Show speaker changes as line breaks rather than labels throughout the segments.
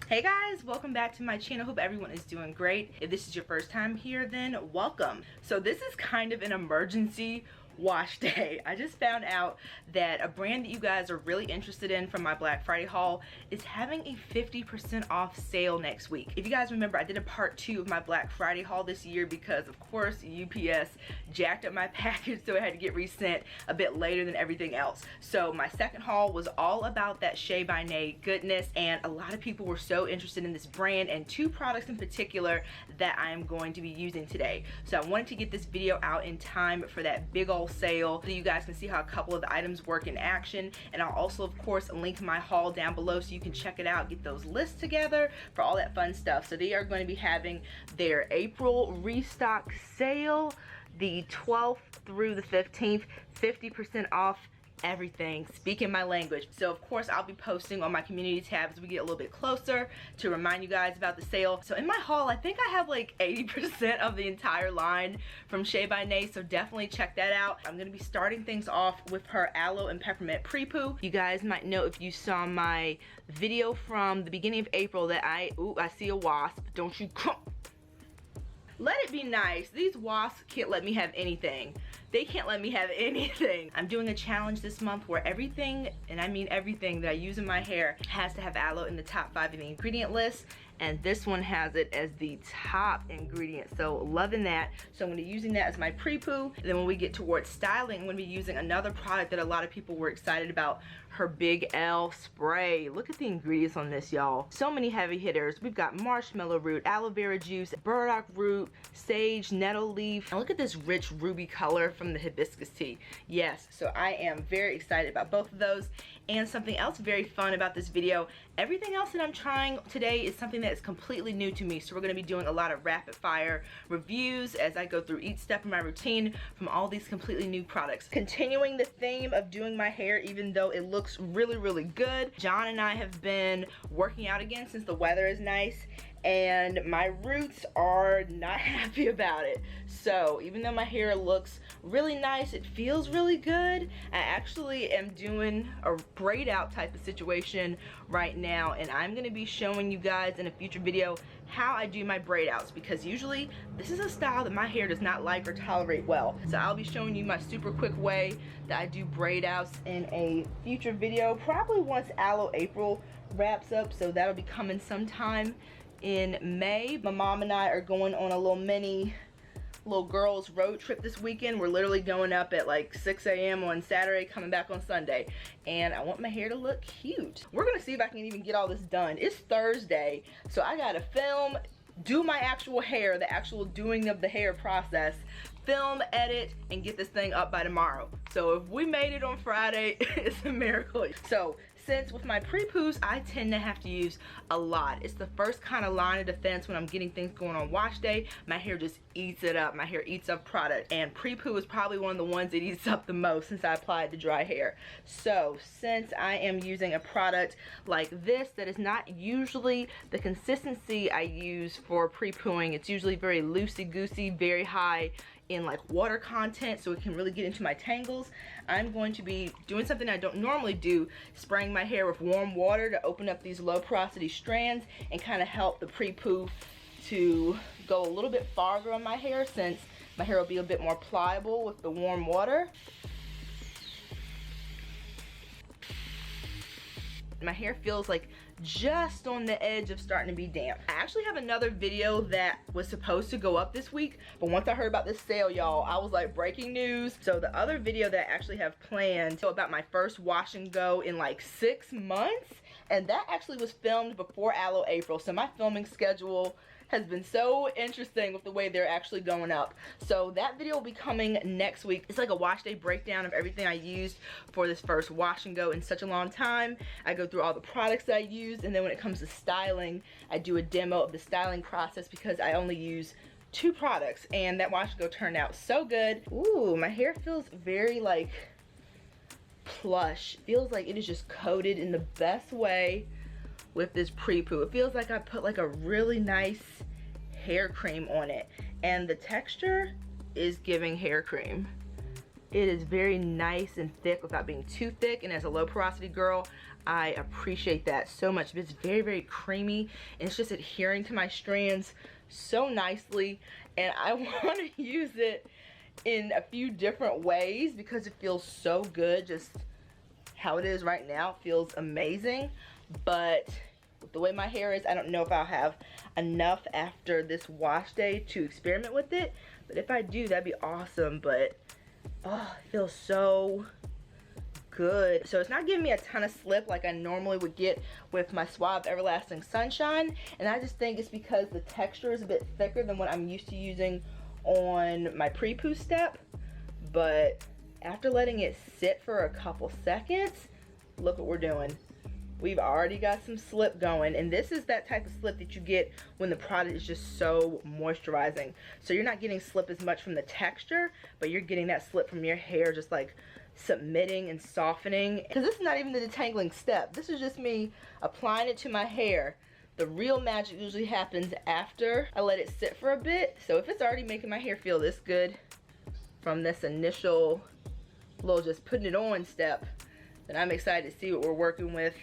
Hey guys, welcome back to my channel. Hope everyone is doing great. If this is your first time here, then welcome. So this is kind of an emergency wash day. I just found out that a brand that you guys are really interested in from my Black Friday haul is having a 50% off sale next week. If you guys remember, I did a part 2 of my Black Friday haul this year because of course UPS jacked up my package, so I had to get resent a bit later than everything else. So my second haul was all about that Shea by Na goodness, and a lot of people were so interested in this brand and 2 products in particular that I am going to be using today. So I wanted to get this video out in time for that big old sale so you guys can see how a couple of the items work in action, and I'll also of course link my haul down below so you can check it out, get those lists together for all that fun stuff. So they are going to be having their April restock sale the 12th through the 15th, 50% off everything, speaking my language. So of course I'll be posting on my community tab as we get a little bit closer to remind you guys about the sale. So in my haul, I think I have like 80% of the entire line from Shea by Na, so definitely check that out. I'm gonna be starting things off with her Aloe and Peppermint Pre-poo. You guys might know if you saw my video from the beginning of April that I see a wasp. Don't you come. Let it be nice. These wasps can't let me have anything. They can't let me have anything. I'm doing a challenge this month where everything, and I mean everything that I use in my hair, has to have aloe in the top 5 in the ingredient list, and this one has it as the top ingredient, so loving that. So I'm going to be using that as my pre-poo, and then when we get towards styling, I'm going to be using another product that a lot of people were excited about, her Big L spray. Look at the ingredients on this, y'all. So many heavy hitters. We've got marshmallow root, aloe vera juice, burdock root, sage, nettle leaf, and look at this rich ruby color from the hibiscus tea. Yes, so I am very excited about both of those. And something else very fun about this video, everything else that I'm trying today is something that is completely new to me. So we're going to be doing a lot of rapid fire reviews as I go through each step of my routine from all these completely new products. Continuing the theme of doing my hair even though it looks really good, John and I have been working out again since the weather is nice, and my roots are not happy about it. So even though my hair looks really nice, it feels really good, I actually am doing a braid out type of situation right now, and I'm going to be showing you guys in a future video how I do my braid outs, because usually this is a style that my hair does not like or tolerate well. So I'll be showing you my super quick way that I do braid outs in a future video, probably once Aloe April wraps up, so that'll be coming sometime in May. My mom and I are going on a little girls road trip this weekend. We're literally going up at like 6 a.m. on Saturday, coming back on Sunday, and I want my hair to look cute. We're gonna see if I can even get all this done. It's Thursday, so I gotta film, do my actual hair, the actual doing of the hair process, film, edit, and get this thing up by tomorrow. So if we made it on Friday, it's a miracle. So since with my pre-poos, I tend to have to use a lot. It's the first kind of line of defense when I'm getting things going on wash day. My hair just eats it up. My hair eats up product, and pre-poo is probably one of the ones that eats up the most since I applied to dry hair. So since I am using a product like this that is not usually the consistency I use for pre-pooing, it's usually very loosey-goosey, very high in like water content, so it can really get into my tangles. I'm going to be doing something I don't normally do, spraying my hair with warm water to open up these low porosity strands and kind of help the pre-poo to go a little bit farther on my hair, since my hair will be a bit more pliable with the warm water. My hair feels like just on the edge of starting to be damp. I actually have another video that was supposed to go up this week, but once I heard about this sale, y'all, I was like, breaking news. So the other video that I actually have planned, so about my first wash and go in like 6 months, and that actually was filmed before Aloe April. So my filming schedule has been so interesting with the way they're actually going up. So that video will be coming next week. It's like a wash day breakdown of everything I used for this first wash and go in such a long time. I go through all the products that I used, and then when it comes to styling, I do a demo of the styling process because I only use 2 products, and that wash and go turned out so good. Ooh, my hair feels very like plush. Feels like it is just coated in the best way with this pre-poo. It feels like I put like a really nice hair cream on it, and the texture is giving hair cream. It is very nice and thick without being too thick, and as a low porosity girl, I appreciate that so much. It's very, very creamy, and it's just adhering to my strands so nicely, and I want to use it in a few different ways because it feels so good. Just how it is right now feels amazing, but with the way my hair is, I don't know if I'll have enough after this wash day to experiment with it, but if I do, that'd be awesome. But oh, it feels so good. So it's not giving me a ton of slip like I normally would get with my Suave Everlasting Sunshine, and I just think it's because the texture is a bit thicker than what I'm used to using on my Pre-poo step. But after letting it sit for a couple seconds, look what we're doing. We've already got some slip going, and this is that type of slip that you get when the product is just so moisturizing. So you're not getting slip as much from the texture, but you're getting that slip from your hair just like submitting and softening. Because this is not even the detangling step. This is just me applying it to my hair. The real magic usually happens after I let it sit for a bit. So if it's already making my hair feel this good from this initial little just putting it on step, then I'm excited to see what we're working with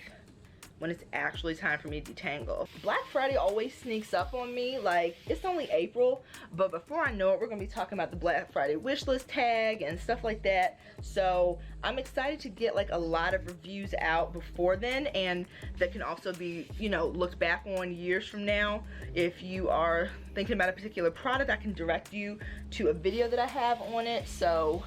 when it's actually time for me to detangle. Black Friday always sneaks up on me. Like, it's only April, but before I know it, we're gonna be talking about the Black Friday wish list tag and stuff like that. So I'm excited to get like a lot of reviews out before then, and that can also be, you know, looked back on years from now. If you are thinking about a particular product, I can direct you to a video that I have on it. So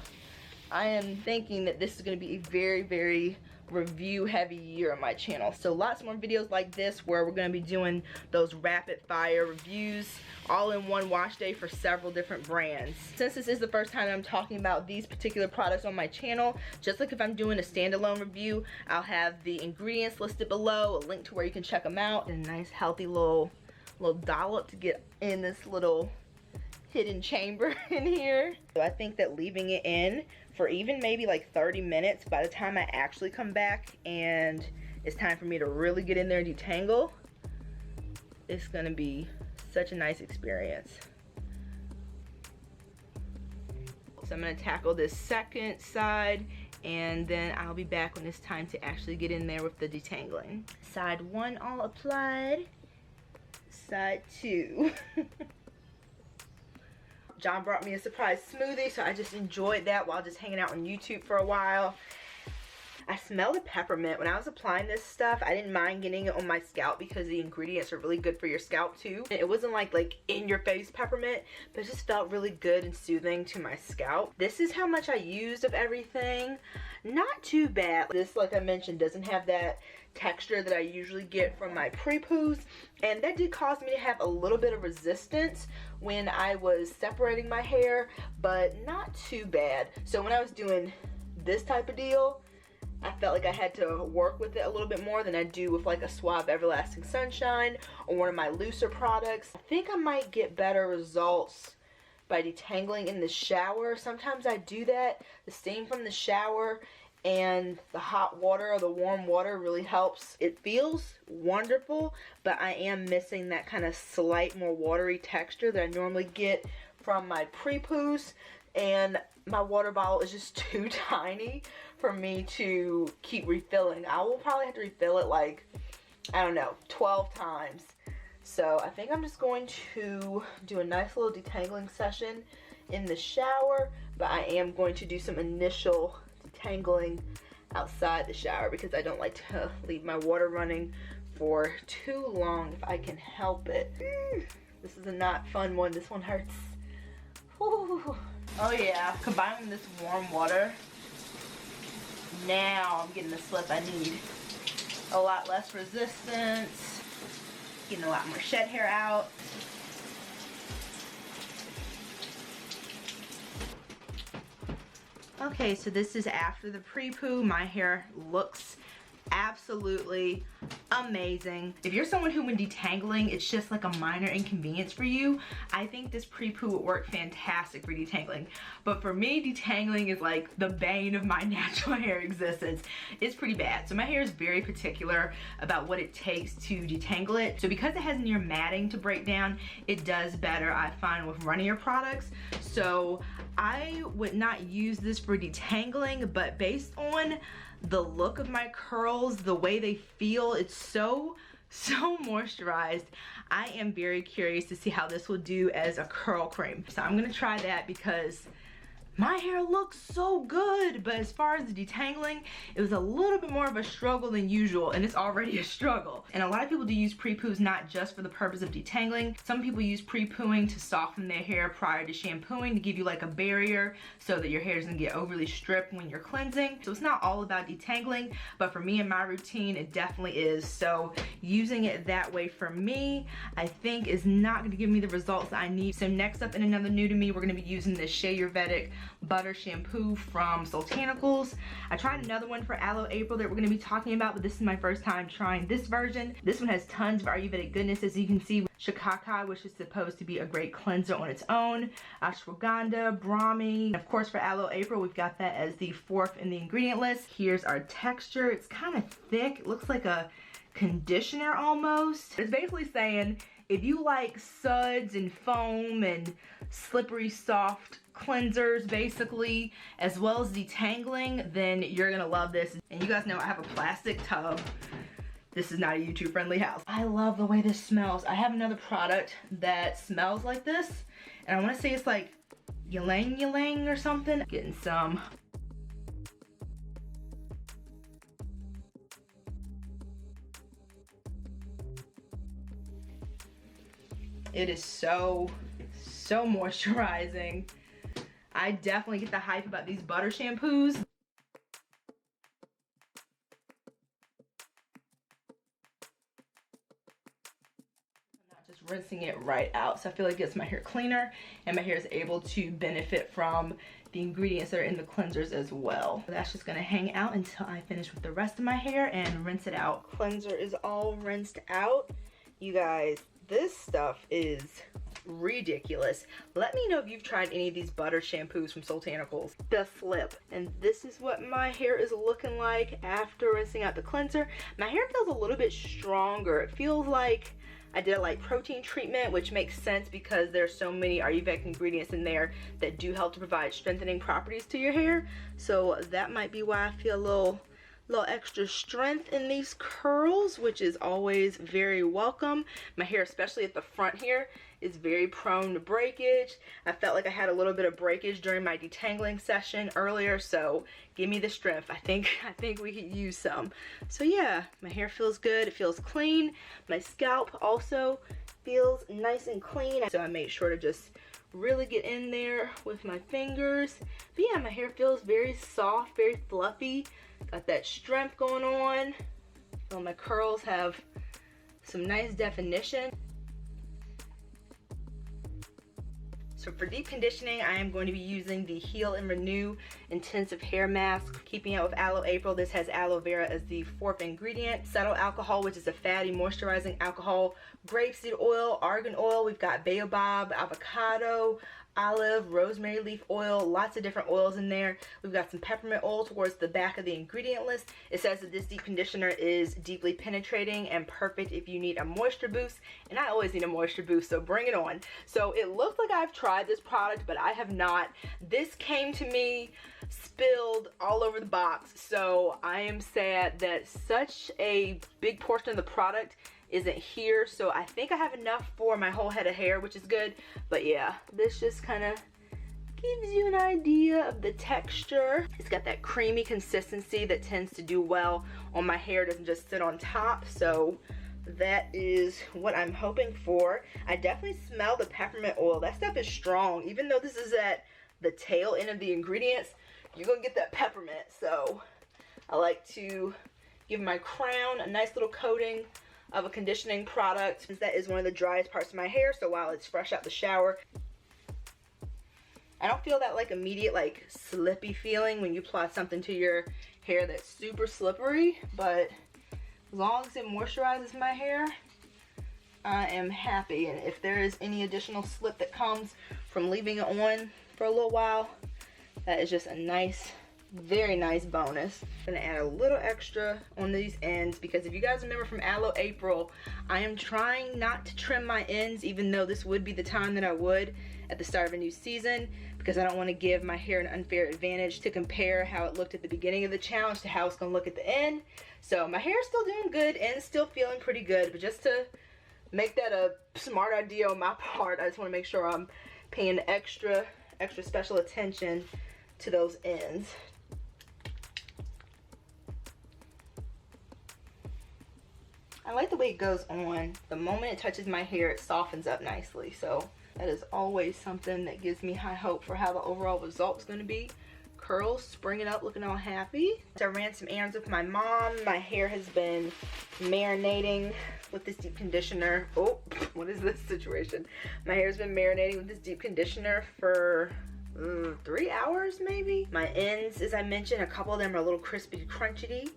I am thinking that this is going to be a very, very review heavy year on my channel. So lots more videos like this where we're going to be doing those rapid fire reviews all in one wash day for several different brands. Since this is the first time I'm talking about these particular products on my channel, just like if I'm doing a standalone review, I'll have the ingredients listed below, a link to where you can check them out, and a nice healthy little dollop to get in this little hidden chamber in here. So I think that leaving it in for even maybe like 30 minutes, by the time I actually come back and it's time for me to really get in there and detangle, it's gonna be such a nice experience. So I'm gonna tackle this second side, and then I'll be back when it's time to actually get in there with the detangling. Side one all applied, side two. John brought me a surprise smoothie, so I just enjoyed that while just hanging out on YouTube for a while. I smell the peppermint. When I was applying this stuff, I didn't mind getting it on my scalp because the ingredients are really good for your scalp too. It wasn't like in your face peppermint, but it just felt really good and soothing to my scalp. This is how much I used of everything. Not too bad. This, like I mentioned, doesn't have that texture that I usually get from my Pre-poos, and that did cause me to have a little bit of resistance when I was separating my hair, but not too bad. So when I was doing this type of deal, I felt like I had to work with it a little bit more than I do with like a Suave Everlasting Sunshine or one of my looser products. I think I might get better results by detangling in the shower. Sometimes I do that. The steam from the shower and the hot water or the warm water really helps. It feels wonderful, but I am missing that kind of slight more watery texture that I normally get from my Pre-poos, and my water bottle is just too tiny for me to keep refilling. I will probably have to refill it like, I don't know, 12 times. So I think I'm just going to do a nice little detangling session in the shower, but I am going to do some initial detangling outside the shower because I don't like to leave my water running for too long if I can help it. This is a not fun one. This one hurts. Ooh. Oh yeah, combining this warm water, now I'm getting the slip I need. A lot less resistance, getting a lot more shed hair out. Okay, so this is after the Pre-poo. My hair looks absolutely amazing. If you're someone who, when detangling, it's just like a minor inconvenience for you, I think this Pre-poo would work fantastic for detangling. But for me, detangling is like the bane of my natural hair existence. It's pretty bad. So my hair is very particular about what it takes to detangle it. So because it has near matting to break down, it does better, I find, with runnier products. So I would not use this for detangling, but based on the look of my curls, the way they feel, it's so moisturized. I am very curious to see how this will do as a curl cream. So I'm gonna try that because my hair looks so good, but as far as the detangling, it was a little bit more of a struggle than usual, and it's already a struggle. And a lot of people do use pre-poos not just for the purpose of detangling. Some people use pre-pooing to soften their hair prior to shampooing, to give you like a barrier so that your hair doesn't get overly stripped when you're cleansing. So it's not all about detangling, but for me and my routine, it definitely is. So using it that way for me, I think is not gonna give me the results I need. So next up, in another new to me, we're gonna be using the Shea-Yurvedic butter shampoo from Soultanicals. I tried another one for Aloe April that we're going to be talking about, but this is my first time trying this version. This one has tons of Ayurvedic goodness, as you can see. Shikakai, which is supposed to be a great cleanser on its own. Ashwagandha, Brahmi. And of course for Aloe April, we've got that as the fourth in the ingredient list. Here's our texture. It's kind of thick. It looks like a conditioner almost. It's basically saying, if you like suds and foam and slippery soft cleansers basically, as well as detangling, then you're gonna love this. And you guys know I have a plastic tub. This is not a YouTube friendly house. I love the way this smells. I have another product that smells like this, and I want to say it's like ylang ylang or something. Getting some. It is so moisturizing. I definitely get the hype about these butter shampoos. I'm not just rinsing it right out, so I feel like it gets my hair cleaner and my hair is able to benefit from the ingredients that are in the cleansers as well. That's just gonna hang out until I finish with the rest of my hair and rinse it out. Cleanser is all rinsed out. You guys, this stuff is ridiculous. Let me know if you've tried any of these butter shampoos from Soultanicals. The flip. And this is what my hair is looking like after rinsing out the cleanser. My hair feels a little bit stronger. It feels like I did a light protein treatment, which makes sense because there's so many Ayurvedic ingredients in there that do help to provide strengthening properties to your hair. So that might be why I feel a little extra strength in these curls, which is always very welcome. My hair, especially at the front here, is very prone to breakage. I felt like I had a little bit of breakage during my detangling session earlier, so give me the strength. I think we could use some. So yeah, my hair feels good. It feels clean. My scalp also feels nice and clean. So I made sure to just really get in there with my fingers. But yeah, my hair feels very soft, very fluffy. Got that strength going on. Well, my curls have some nice definition. So for deep conditioning, I am going to be using the Heal and Renew Intensive Hair Mask. Keeping up with Aloe April, this has aloe vera as the fourth ingredient. Cetyl alcohol, which is a fatty moisturizing alcohol. Grapeseed oil, argan oil. We've got baobab, avocado, olive, rosemary leaf oil, lots of different oils in there. We've got some peppermint oil towards the back of the ingredient list. It says that this deep conditioner is deeply penetrating and perfect if you need a moisture boost, and I always need a moisture boost, so bring it on. So it looks like I've tried this product, but I have not. This came to me spilled all over the box, so I am sad that such a big portion of the product isn't here. So I think I have enough for my whole head of hair, which is good. But yeah, this just kind of gives you an idea of the texture. It's got that creamy consistency that tends to do well on my hair. It doesn't just sit on top. So that is what I'm hoping for. I definitely smell the peppermint oil. That stuff is strong. Even though this is at the tail end of the ingredients, you're gonna get that peppermint. So I like to give my crown a nice little coating of a conditioning product. That is one of the driest parts of my hair, so while it's fresh out the shower, I don't feel that like immediate like slippy feeling when you apply something to your hair that's super slippery, but As long as it moisturizes my hair, I am happy. And if there is any additional slip that comes from leaving it on for a little while, that is just a nice, very nice bonus. I'm gonna add a little extra on these ends because if you guys remember from Aloe April, I am trying not to trim my ends, even though this would be the time that I would at the start of a new season, because I don't want to give my hair an unfair advantage to compare how it looked at the beginning of the challenge to how it's gonna look at the end. So my hair is still doing good and still feeling pretty good, but just to make that a smart idea on my part, I just want to make sure I'm paying extra special attention to those ends. I like the way it goes on. The moment it touches my hair, it softens up nicely. So that is always something that gives me high hope for how the overall result is going to be. Curls springing up, looking all happy. I ran some errands with my mom. My hair has been marinating with this deep conditioner. Oh, what is this situation? My hair's been marinating with this deep conditioner for 3 hours maybe. My ends, as I mentioned, a couple of them are a little crispy crunchy,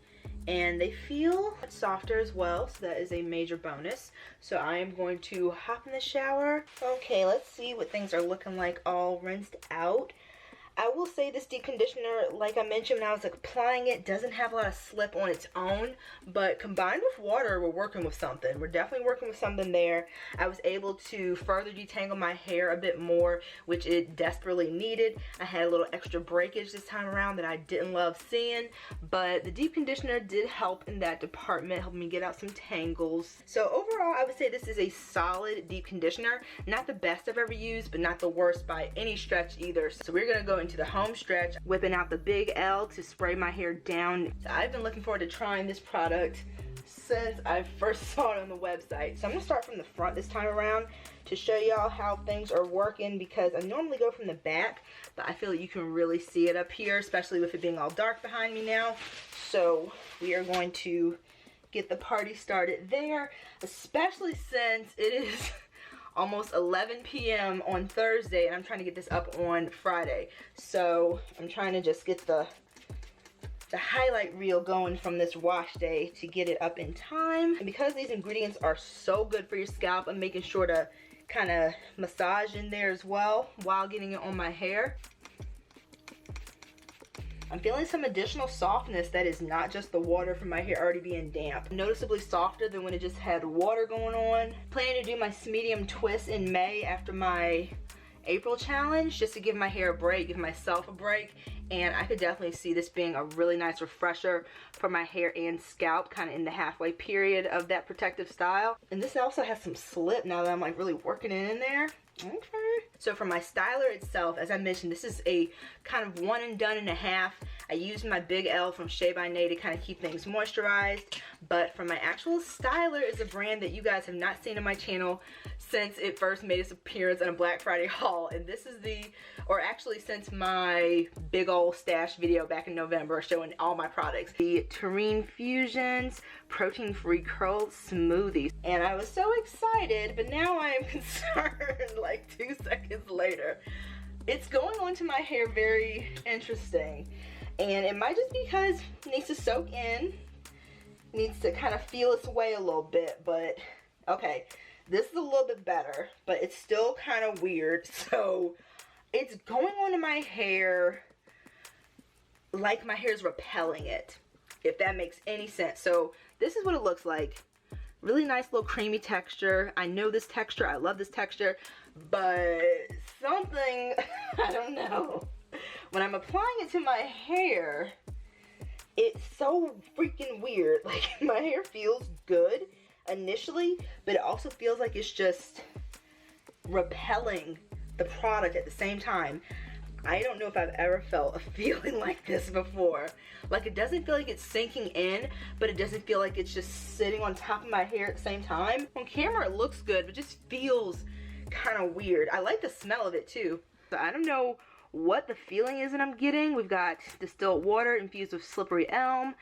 and they feel much softer as well, so that is a major bonus. So I am going to hop in the shower. Okay, let's see what things are looking like all rinsed out. I will say this deep conditioner, like I mentioned when I was applying it, doesn't have a lot of slip on its own, but combined with water, we're working with something. We're definitely working with something there. I was able to further detangle my hair a bit more, which it desperately needed. I had a little extra breakage this time around that I didn't love seeing, but the deep conditioner did help in that department, helping me get out some tangles. So overall, I would say this is a solid deep conditioner. Not the best I've ever used, but not the worst by any stretch either. So we're gonna go into the home stretch, whipping out the big L to spray my hair down. So I've been looking forward to trying this product since I first saw it on the website. So I'm gonna start from the front this time around to show y'all how things are working, because I normally go from the back, but I feel like you can really see it up here, especially with it being all dark behind me now. So we are going to get the party started there, especially since it is almost 11 p.m. on Thursday, and I'm trying to get this up on Friday. So I'm trying to just get the highlight reel going from this wash day to get it up in time. And because these ingredients are so good for your scalp, I'm making sure to kind of massage in there as well while getting it on my hair. I'm feeling some additional softness that is not just the water from my hair already being damp. Noticeably softer than when it just had water going on. Planning to do my medium twist in May after my April challenge, just to give my hair a break, give myself a break. And I could definitely see this being a really nice refresher for my hair and scalp, kind of in the halfway period of that protective style. And this also has some slip now that I'm like really working it in there. Okay. So for my styler itself, as I mentioned, this is a kind of one and done and a half. I used my Big L from Shea by Nay to kind of keep things moisturized. But for my actual styler is a brand that you guys have not seen on my channel since it first made its appearance in a Black Friday haul. And this is or actually since my big old stash video back in November showing all my products. The Terrene Fusions protein-free curl smoothie. And I was so excited, but now I am concerned like 2 seconds later. It's going onto my hair very interesting. And it might just be because it needs to soak in, needs to kind of feel its way a little bit, but okay. This is a little bit better, but it's still kind of weird. So it's going onto my hair like my hair is repelling it, if that makes any sense. So this is what it looks like. Really nice little creamy texture. I know this texture. I love this texture, but something, I don't know. When I'm applying it to my hair, it's so freaking weird. Like my hair feels good initially, but it also feels like it's just repelling the product at the same time. I don't know if I've ever felt a feeling like this before. Like it doesn't feel like it's sinking in, but it doesn't feel like it's just sitting on top of my hair at the same time. On camera it looks good, but it just feels kind of weird. I like the smell of it too. So I don't know what the feeling is that I'm getting. We've got distilled water infused with slippery elm,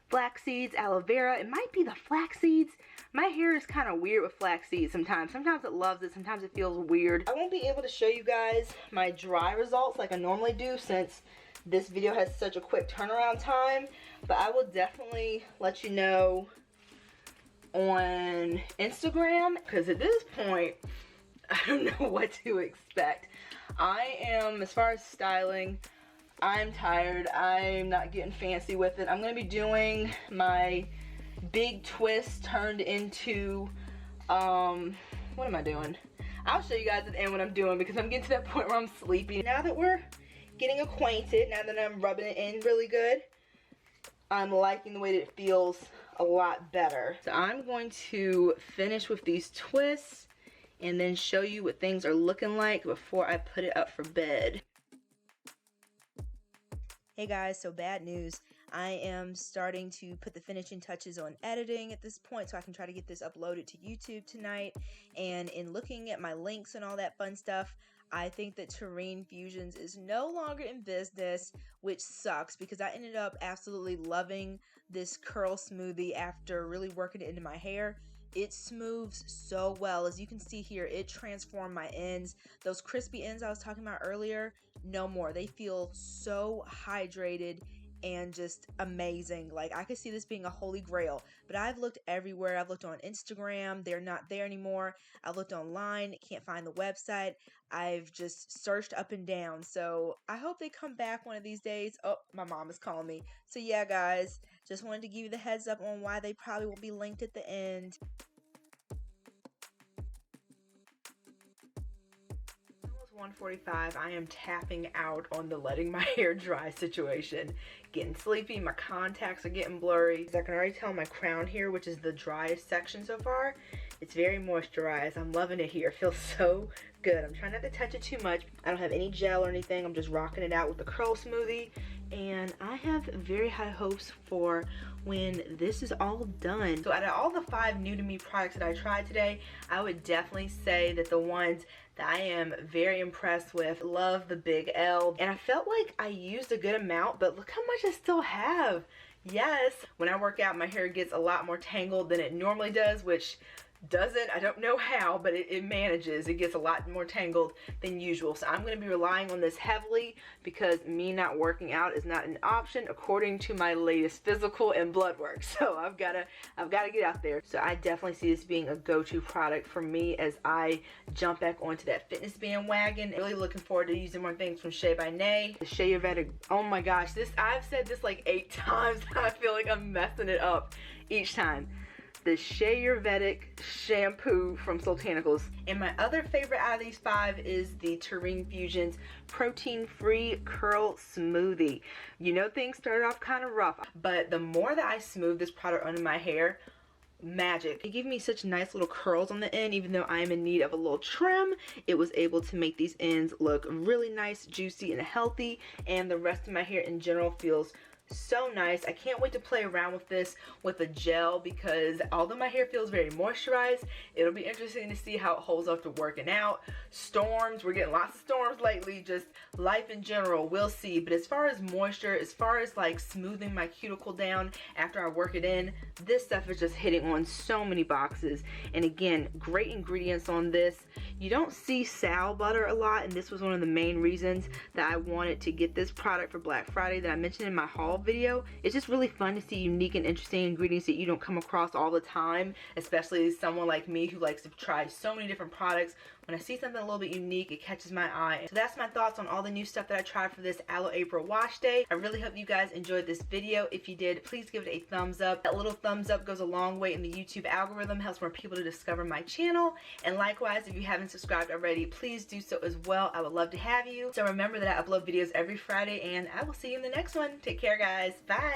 flax seeds, aloe vera. It might be the flax seeds. My hair is kind of weird with flax seeds sometimes. Sometimes it loves it, sometimes it feels weird. I won't be able to show you guys my dry results like I normally do since this video has such a quick turnaround time, but I will definitely let you know on Instagram, because at this point, I don't know what to expect. I am, as far as styling, I'm tired. I'm not getting fancy with it. I'm going to be doing my big twist turned into, what am I doing? I'll show you guys at the end what I'm doing, because I'm getting to that point where I'm sleepy. Now that we're getting acquainted, now that I'm rubbing it in really good, I'm liking the way that it feels a lot better. So I'm going to finish with these twists and then show you what things are looking like before I put it up for bed. Hey guys, so bad news. I am starting to put the finishing touches on editing at this point so I can try to get this uploaded to YouTube tonight. And in looking at my links and all that fun stuff, I think that Terrene Fusions is no longer in business, which sucks because I ended up absolutely loving this curl smoothie after really working it into my hair. It smooths so well. As you can see here, it transformed my ends. Those crispy ends I was talking about earlier, no more. They feel so hydrated and just amazing. Like, I could see this being a holy grail, but I've looked everywhere. I've looked on Instagram, they're not there anymore. I looked online, can't find the website. I've just searched up and down, so I hope they come back one of these days. Oh, my mom is calling me. So yeah guys, just wanted to give you the heads up on why they probably will be linked at the end. 1:45. I am tapping out on the letting my hair dry situation. Getting sleepy, my contacts are getting blurry. As I can already tell, my crown here, which is the driest section so far, it's very moisturized. I'm loving it here. It feels so good. I'm trying not to touch it too much. I don't have any gel or anything. I'm just rocking it out with the curl smoothie. And I have very high hopes for when this is all done. So out of all the 5 new to me products that I tried today, I would definitely say that the ones that I am very impressed with, love the Big L. And I felt like I used a good amount, but look how much I still have. Yes, when I work out, my hair gets a lot more tangled than it normally does, which doesn't, I don't know how, but it manages. It gets a lot more tangled than usual. So I'm going to be relying on this heavily because me not working out is not an option according to my latest physical and blood work. So I've got to get out there. So I definitely see this being a go-to product for me as I jump back onto that fitness bandwagon. Really looking forward to using more things from Shea by Na. The Shea-Yurvedic, oh my gosh, this, I've said this like 8 times. I feel like I'm messing it up each time. The Shea-Yurvedic shampoo from Soultanicals. And my other favorite out of these 5 is the Terrene Fusions protein-free curl smoothie. You know, things started off kind of rough, but the more that I smooth this product onto my hair, magic. It gave me such nice little curls on the end. Even though I am in need of a little trim, it was able to make these ends look really nice, juicy, and healthy, and the rest of my hair in general feels so nice. I can't wait to play around with this with a gel because although my hair feels very moisturized, it'll be interesting to see how it holds up to working out. Storms, we're getting lots of storms lately, just life in general, we'll see. But as far as moisture, as far as like smoothing my cuticle down after I work it in, this stuff is just hitting on so many boxes. And again, great ingredients on this. You don't see sow butter a lot, and this was one of the main reasons that I wanted to get this product for Black Friday that I mentioned in my haul video. It's just really fun to see unique and interesting ingredients that you don't come across all the time, especially someone like me who likes to try so many different products. When I see something a little bit unique, it catches my eye. So that's my thoughts on all the new stuff that I tried for this Aloe April wash day. I really hope you guys enjoyed this video. If you did, please give it a thumbs up. That little thumbs up goes a long way in the YouTube algorithm, helps more people to discover my channel. And likewise, if you haven't subscribed already, please do so as well. I would love to have you. So remember that I upload videos every Friday, and I will see you in the next one. Take care, guys. Bye.